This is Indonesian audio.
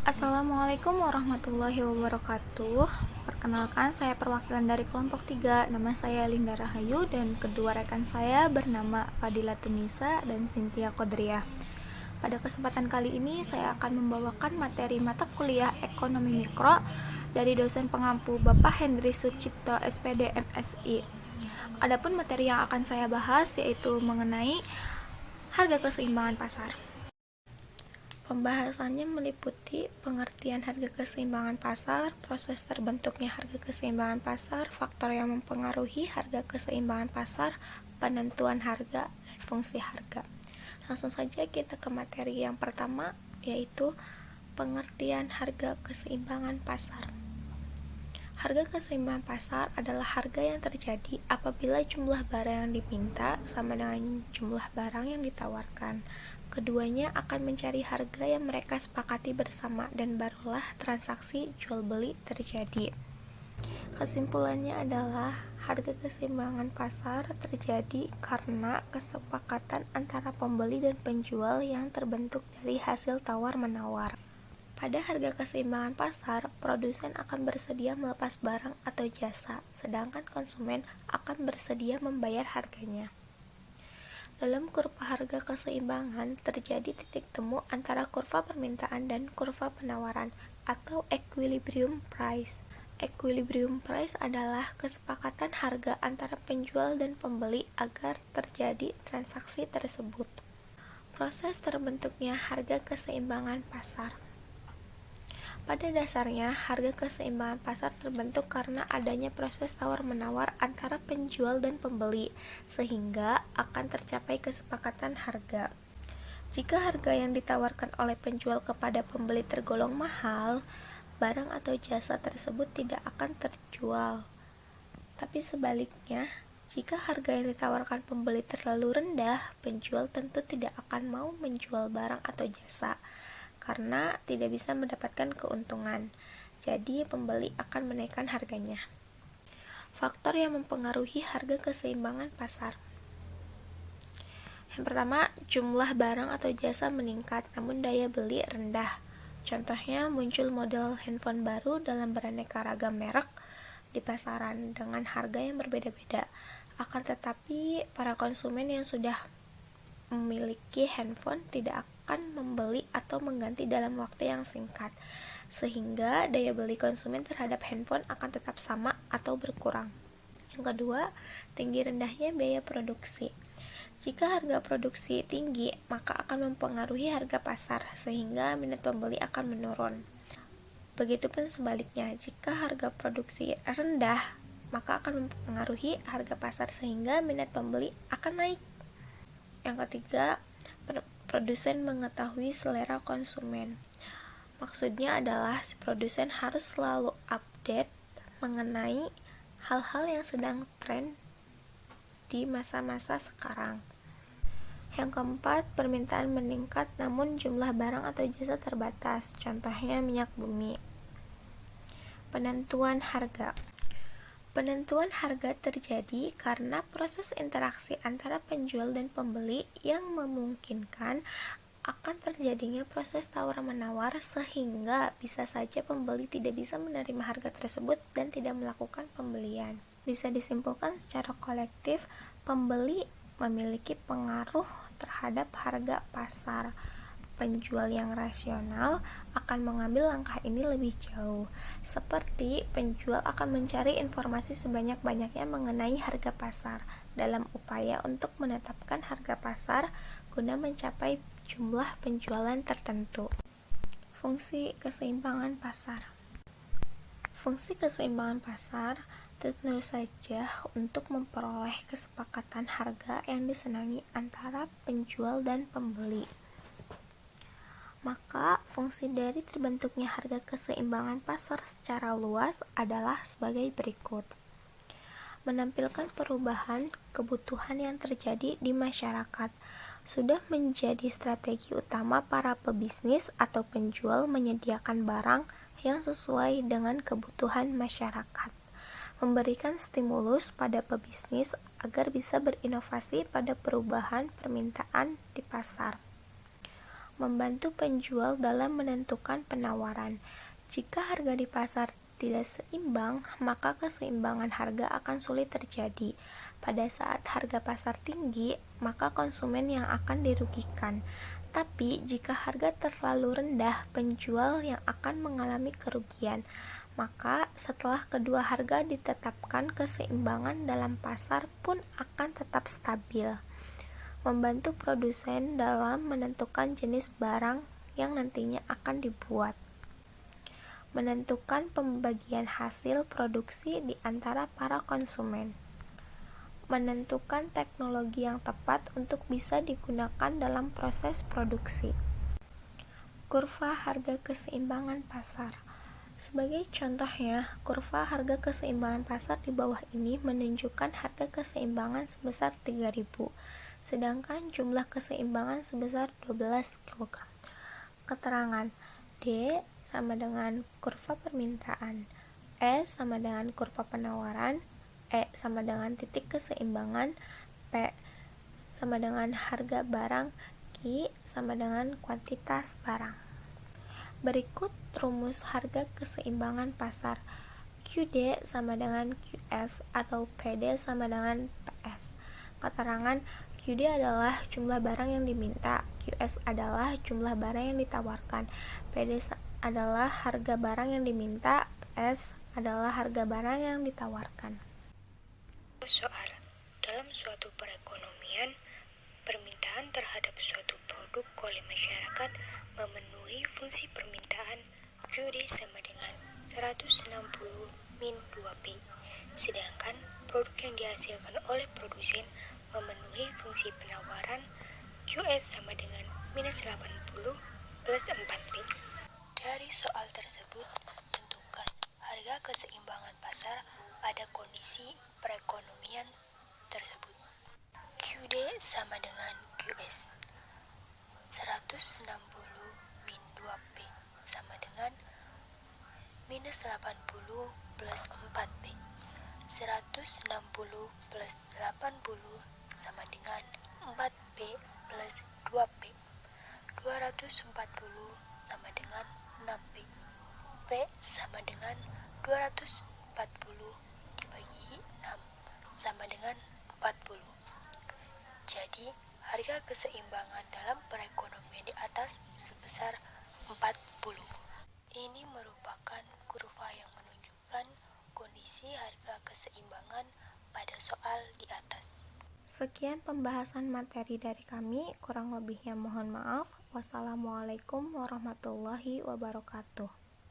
Assalamualaikum warahmatullahi wabarakatuh. Perkenalkan, saya perwakilan dari kelompok 3. Nama saya Linda Rahayu dan kedua rekan saya bernama Fadila Tunisa dan Cynthia Kodriah. Pada kesempatan kali ini saya akan membawakan materi mata kuliah Ekonomi Mikro dari dosen pengampu Bapak Hendri Sucipto SPD MSI. Adapun materi yang akan saya bahas yaitu mengenai harga keseimbangan pasar. Pembahasannya meliputi pengertian harga keseimbangan pasar, proses terbentuknya harga keseimbangan pasar, faktor yang mempengaruhi harga keseimbangan pasar, penentuan harga, dan fungsi harga. Langsung saja kita ke materi yang pertama, yaitu pengertian harga keseimbangan pasar. Harga keseimbangan pasar adalah harga yang terjadi apabila jumlah barang yang diminta sama dengan jumlah barang yang ditawarkan. Keduanya akan mencari harga yang mereka sepakati bersama dan barulah transaksi jual beli terjadi. Kesimpulannya adalah harga keseimbangan pasar terjadi karena kesepakatan antara pembeli dan penjual yang terbentuk dari hasil tawar-menawar. Pada harga keseimbangan pasar, produsen akan bersedia melepas barang atau jasa, sedangkan konsumen akan bersedia membayar harganya. Dalam kurva harga keseimbangan, terjadi titik temu antara kurva permintaan dan kurva penawaran, atau equilibrium price. Equilibrium price adalah kesepakatan harga antara penjual dan pembeli agar terjadi transaksi tersebut. Proses terbentuknya harga keseimbangan pasar. Pada dasarnya, harga keseimbangan pasar terbentuk karena adanya proses tawar-menawar antara penjual dan pembeli, sehingga akan tercapai kesepakatan harga. Jika harga yang ditawarkan oleh penjual kepada pembeli tergolong mahal, barang atau jasa tersebut tidak akan terjual. Tapi sebaliknya, jika harga yang ditawarkan pembeli terlalu rendah, penjual tentu tidak akan mau menjual barang atau jasa, karena tidak bisa mendapatkan keuntungan. Jadi pembeli akan menaikkan harganya. Faktor yang mempengaruhi harga keseimbangan pasar. Yang pertama, jumlah barang atau jasa meningkat namun daya beli rendah. Contohnya, muncul model handphone baru dalam beraneka ragam merek di pasaran dengan harga yang berbeda-beda. Akan tetapi, para konsumen yang sudah memiliki handphone tidak akan membeli atau mengganti dalam waktu yang singkat, sehingga daya beli konsumen terhadap handphone akan tetap sama atau berkurang. Yang kedua, tinggi rendahnya biaya produksi. Jika harga produksi tinggi, maka akan mempengaruhi harga pasar, sehingga minat pembeli akan menurun. Begitupun sebaliknya, jika harga produksi rendah, maka akan mempengaruhi harga pasar, sehingga minat pembeli akan naik. Yang ketiga, produsen mengetahui selera konsumen. Maksudnya adalah si produsen harus selalu update mengenai hal-hal yang sedang tren di masa-masa sekarang. Yang keempat, permintaan meningkat namun jumlah barang atau jasa terbatas. Contohnya minyak bumi. Penentuan harga. Penentuan harga terjadi karena proses interaksi antara penjual dan pembeli yang memungkinkan akan terjadinya proses tawar-menawar, sehingga bisa saja pembeli tidak bisa menerima harga tersebut dan tidak melakukan pembelian. Bisa disimpulkan secara kolektif, pembeli memiliki pengaruh terhadap harga pasar. Penjual yang rasional akan mengambil langkah ini lebih jauh, seperti penjual akan mencari informasi sebanyak-banyaknya mengenai harga pasar dalam upaya untuk menetapkan harga pasar guna mencapai jumlah penjualan tertentu. Fungsi keseimbangan pasar. Fungsi keseimbangan pasar tentu saja untuk memperoleh kesepakatan harga yang disenangi antara penjual dan pembeli. Maka fungsi dari terbentuknya harga keseimbangan pasar secara luas adalah sebagai berikut. Menampilkan perubahan kebutuhan yang terjadi di masyarakat. Sudah menjadi strategi utama para pebisnis atau penjual menyediakan barang yang sesuai dengan kebutuhan masyarakat. Memberikan stimulus pada pebisnis agar bisa berinovasi pada perubahan permintaan di pasar. Membantu penjual dalam menentukan penawaran. Jika harga di pasar tidak seimbang, maka keseimbangan harga akan sulit terjadi. Pada saat harga pasar tinggi, maka konsumen yang akan dirugikan. Tapi jika harga terlalu rendah, penjual yang akan mengalami kerugian. Maka setelah kedua harga ditetapkan, keseimbangan dalam pasar pun akan tetap stabil. Membantu produsen dalam menentukan jenis barang yang nantinya akan dibuat. Menentukan pembagian hasil produksi di antara para konsumen. Menentukan teknologi yang tepat untuk bisa digunakan dalam proses produksi. Kurva harga keseimbangan pasar. Sebagai contohnya, kurva harga keseimbangan pasar di bawah ini menunjukkan harga keseimbangan sebesar 3.000, sedangkan jumlah keseimbangan sebesar 12 kg. Keterangan D sama dengan kurva permintaan, E sama dengan kurva penawaran, E sama dengan titik keseimbangan, P sama dengan harga barang, Q sama dengan kuantitas barang. Berikut rumus harga keseimbangan pasar. QD sama dengan QS atau PD sama dengan PS. Keterangan QD adalah jumlah barang yang diminta, QS adalah jumlah barang yang ditawarkan, PD adalah harga barang yang diminta, PS adalah harga barang yang ditawarkan. Soal, dalam suatu perekonomian, permintaan terhadap suatu produk oleh masyarakat memenuhi fungsi permintaan QD sama dengan 160 min 2P, sedangkan produk yang dihasilkan oleh produsen memenuhi fungsi penawaran QS sama dengan minus 80 plus 4P. Dari soal tersebut, tentukan harga keseimbangan pasar pada kondisi perekonomian tersebut. QD sama dengan QS 160 min 2P sama dengan minus 80 plus 4P. 160 plus 80 sama dengan 4P plus 2P. 240 sama dengan 6P. P sama dengan 240 dibagi 6 sama dengan 40. Jadi, harga keseimbangan dalam perekonomian di atas sebesar 40. Ini merupakan kurva yang menunjukkan kondisi harga keseimbangan pada soal di atas. Sekian pembahasan materi dari kami, kurang lebihnya mohon maaf. Wassalamualaikum warahmatullahi wabarakatuh.